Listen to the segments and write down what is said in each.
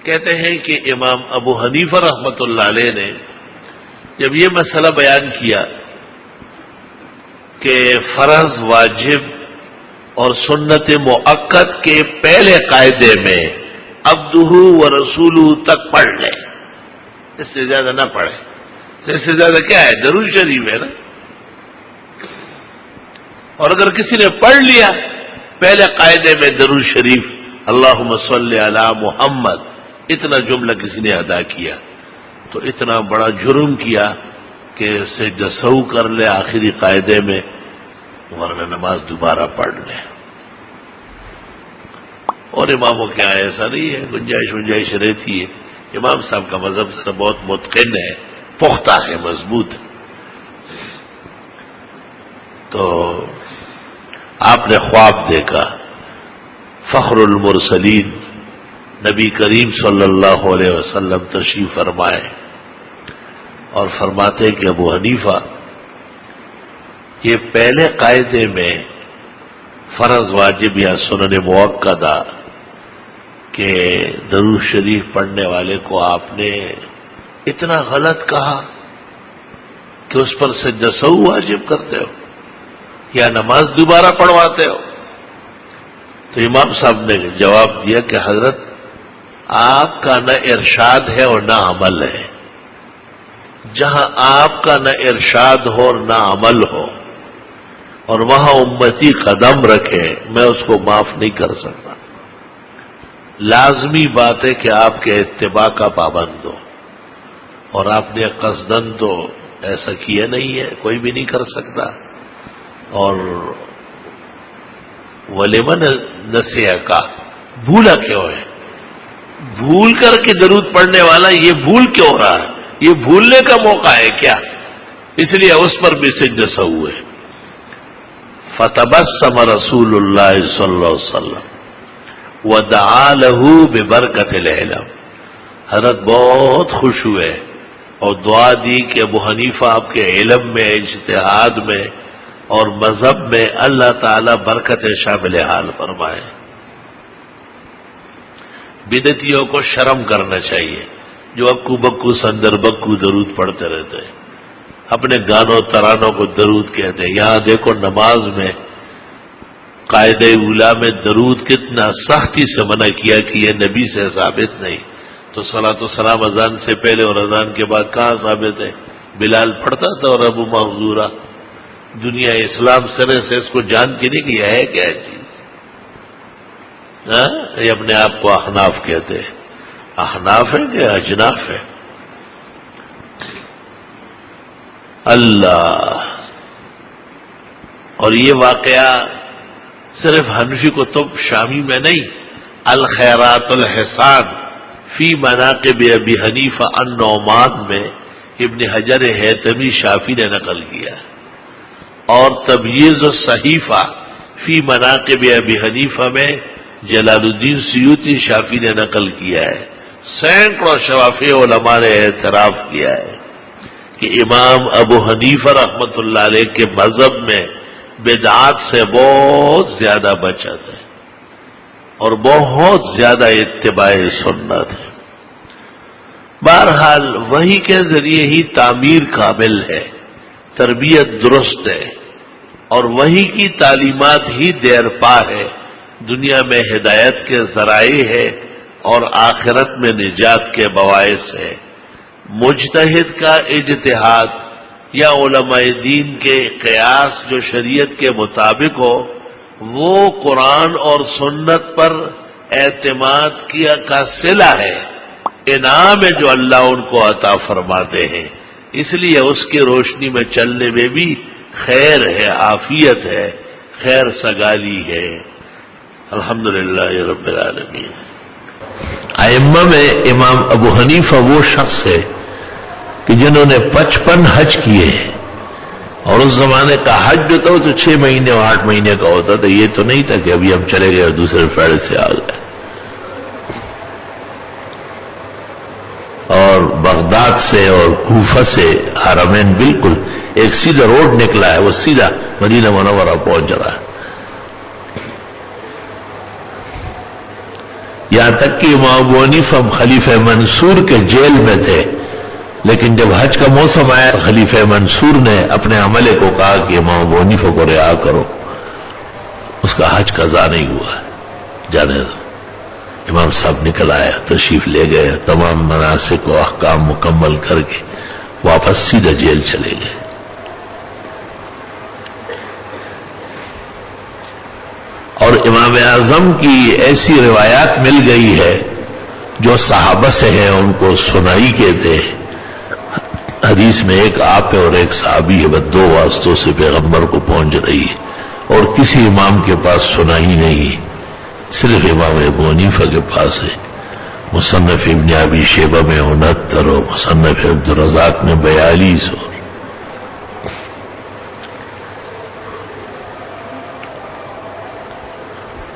کہتے ہیں کہ امام ابو حنیفہ رحمۃ اللہ علیہ نے جب یہ مسئلہ بیان کیا کہ فرض، واجب اور سنت مؤکد کے پہلے قاعدے میں عبدہ و رسولہ تک پڑھ لیں، اس سے زیادہ نہ پڑھے. اس سے زیادہ کیا ہے؟ درود شریف ہے نا. اور اگر کسی نے پڑھ لیا پہلے قاعدے میں درود شریف اللہم صلی علی محمد، اتنا جملہ کسی نے ادا کیا تو اتنا بڑا جرم کیا کہ سجدہ سہو کر لے آخری قاعدے میں، ورنہ نماز دوبارہ پڑھ لے. اور اماموں کے یہاں ایسا نہیں ہے، گنجائش رہتی ہے. امام صاحب کا مذہب سے بہت متقن ہے، پختہ ہے، مضبوط ہے. تو آپ نے خواب دیکھا، فخر المرسلین نبی کریم صلی اللہ علیہ وسلم تشریف فرمائے اور فرماتے کہ ابو حنیفہ یہ پہلے قاعدے میں فرض، واجب یا سنن مؤکدہ کہ درود شریف پڑھنے والے کو آپ نے اتنا غلط کہا کہ اس پر سجدہ سہو واجب کرتے ہو یا نماز دوبارہ پڑھواتے ہو. تو امام صاحب نے جواب دیا کہ حضرت آپ کا نہ ارشاد ہے اور نہ عمل ہے. جہاں آپ کا نہ ارشاد ہو اور نہ عمل ہو اور وہاں امتی قدم رکھے، میں اس کو معاف نہیں کر سکتا. لازمی بات ہے کہ آپ کے اتباع کا پابند ہو، اور آپ نے قصدن تو ایسا کیا نہیں ہے، کوئی بھی نہیں کر سکتا. اور ولیمن نسیہ کا بھولا کیوں ہے؟ بھول کر کے درود پڑھنے والا یہ بھول کیوں رہا ہے؟ یہ بھولنے کا موقع ہے کیا؟ اس لیے اس پر بھی سجدہ سہو ہے. فتبسم رسول اللہ صلی اللہ علیہ وسلم ودعا له ببرکت العلم. حضرت بہت خوش ہوئے اور دعا دی کہ ابو حنیفہ آپ کے علم میں، اجتہاد میں اور مذہب میں اللہ تعالی برکت شامل حال فرمائے. بدعتیوں کو شرم کرنا چاہیے جو اکو بکو سندر بکو درود پڑھتے رہتے ہیں، اپنے گانوں ترانوں کو درود کہتے ہیں. یہاں دیکھو نماز میں قاعدہ اولا میں درود کتنا سختی سے منع کیا کہ یہ نبی سے ثابت نہیں. تو صلاۃ و سلام اذان سے پہلے اور اذان کے بعد کہاں ثابت ہے؟ بلال پڑھتا تھا اور ابو محذورہ. دنیا اسلام سرے سے اس کو جانتی نہیں کہ یہ ہے کیا چیز. یہ اپنے آپ کو احناف کہتے ہیں. احناف ہے کہ اجناف ہے؟ اللہ. اور یہ واقعہ صرف حنفی کتب شامی میں نہیں، الخیرات الحسان فی مناقب ابی حنیفہ النعمان میں ابن حجر حیتمی شافی نے نقل کیا، اور تبییض الصحیفہ فی مناقب ابی حنیفہ میں جلال الدین سیوطی شافی نے نقل کیا ہے. سینکڑوں شافعی علماء نے اعتراف کیا ہے کہ امام ابو حنیفہ رحمۃ اللہ علیہ کے مذہب میں بدعات سے بہت زیادہ بچت ہے اور بہت زیادہ اتباع سنت ہے. بہرحال وحی کے ذریعے ہی تعمیر کامل ہے، تربیت درست ہے، اور وحی کی تعلیمات ہی دیر پا ہے، دنیا میں ہدایت کے ذرائع ہے اور آخرت میں نجات کے باعث ہے. مجتہد کا اجتہاد یا علماء دین کے قیاس جو شریعت کے مطابق ہو، وہ قرآن اور سنت پر اعتماد کیا کا صلہ ہے، انعام ہے جو اللہ ان کو عطا فرماتے ہیں. اس لیے اس کی روشنی میں چلنے میں بھی خیر ہے، عافیت ہے، خیر سگالی ہے. الحمدللہ رب العالمین. ائمہ میں امام ابو حنیفہ وہ شخص ہے کہ جنہوں نے 55 حج کیے، اور اس زمانے کا حج جو تھا وہ تو 6 مہینے اور 8 مہینے کا ہوتا تھا. یہ تو نہیں تھا کہ ابھی ہم چلے گئے اور دوسرے فیڑ سے آ گئے. اور بغداد سے اور کوفہ سے حرمین بالکل ایک سیدھا روڈ نکلا ہے، وہ سیدھا مدینہ منورہ پہنچ رہا ہے. یہاں تک کہ امام ابو حنیفہ خلیفہ منصور کے جیل میں تھے، لیکن جب حج کا موسم آیا تو خلیفہ منصور نے اپنے عملے کو کہا کہ امام ابو حنیفہ کو رہا کرو، اس کا حج قضا نہیں ہوا، جانے دو۔ امام صاحب نکل آیا، تشریف لے گئے، تمام مناسک و احکام مکمل کر کے واپس سیدھا جیل چلے گئے۔ اور امام اعظم کی ایسی روایات مل گئی ہے جو صحابہ سے ہیں، ان کو سنائی کہتے ہیں۔ حدیث میں ایک آپ ہے اور ایک صحابی ہے، بس دو واسطوں سے پیغمبر کو پہنچ رہی ہے، اور کسی امام کے پاس سنائی نہیں، صرف امام ابو حنیفہ کے پاس ہے۔ مصنف ابن ابی شیبہ میں 69 اور مصنف عبدالرزاق میں 42 اور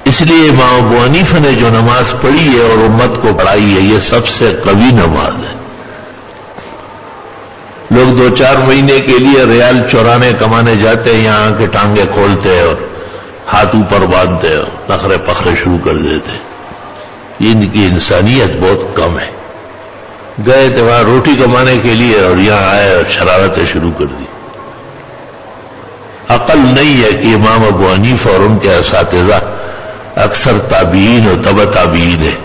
اس لیے امام ابو حنیفہ نے جو نماز پڑھی ہے اور امت کو پڑھائی ہے، یہ سب سے قوی نماز ہے۔ لوگ 2-4 مہینے کے لیے ریال چورانے کمانے جاتے ہیں، یہاں کے ٹانگے کھولتے ہیں اور ہاتھ اوپر باندھتے ہیں، نخرے پخرے شروع کر دیتے ہیں۔ ان کی انسانیت بہت کم ہے۔ گئے تھے وہاں روٹی کمانے کے لیے اور یہاں آئے اور شرارتیں شروع کر دی۔ عقل نہیں ہے کہ امام ابو حنیفہ اور ان کے اساتذہ اکثر تابعین اور تبع تابعین ہیں،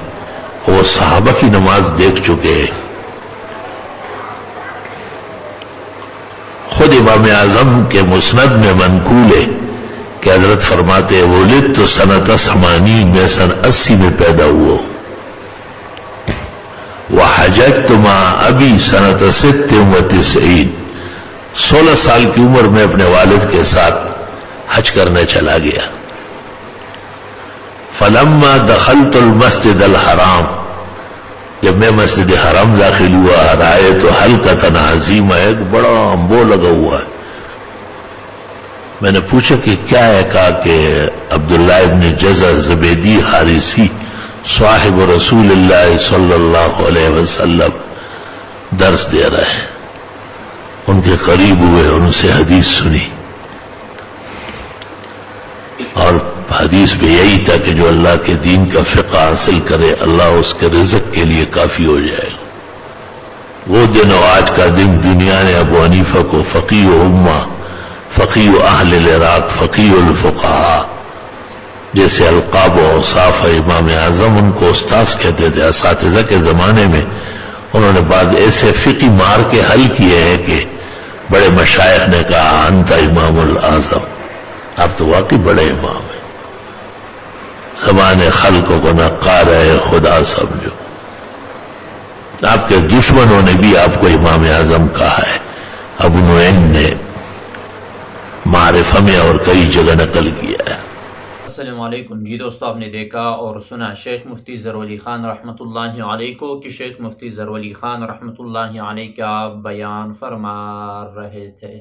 وہ صحابہ کی نماز دیکھ چکے ہیں۔ خود امام اعظم کے مسند میں منقول ہے کہ حضرت فرماتے ہیں ولدت سنۃ 80، میں سن 80 میں پیدا ہوا، وحججت مع ابی سنۃ 96، 16 سال کی عمر میں اپنے والد کے ساتھ حج کرنے چلا گیا۔ فلما دخلت المسجد الحرام، جب میں مسجد حرام داخل ہوا، رأیت حلقۃ عظیمہ، ایک بڑا امبو لگا ہوا ہے۔ میں نے پوچھا کہ کیا ہے؟ کہا کہ عبداللہ ابن جزع زبیدی حارثی صاحب رسول اللہ صلی اللہ علیہ وسلم درس دے رہے ہیں۔ ان کے قریب ہوئے، ان سے حدیث سنی، اور حدیث میں یہی تھا کہ جو اللہ کے دین کا فقہ حاصل کرے اللہ اس کے رزق کے لیے کافی ہو جائے گا۔ وہ دن اور آج کا دن دنیا نے ابو حنیفہ کو فقیہ امہ، فقیہ اہل العراق، فقیہ الفقہاء جیسے القاب و اوصاف ہے۔ امام اعظم ان کو استاذ کہتے تھے۔ اساتذہ کے زمانے میں انہوں نے بعد ایسے فقی مار کے حل کیے ہیں کہ بڑے مشائخ نے کہا انت امام الاعظم، آپ تو واقعی بڑے امام ہیں، زبان خلقوں کو نقار ہے خدا سمجھو۔ آپ کے دشمنوں نے بھی آپ کو امام اعظم کہا ہے۔ ابو نعیم نے معرفہ میں اور کئی جگہ نقل کیا ہے۔ السلام علیکم جی دوستو، آپ نے دیکھا اور سنا شیخ مفتی ظہور علی خان رحمۃ اللہ علیہ کو کہ شیخ مفتی ظہور علی خان رحمۃ اللہ علیہ کیا بیان فرما رہے تھے۔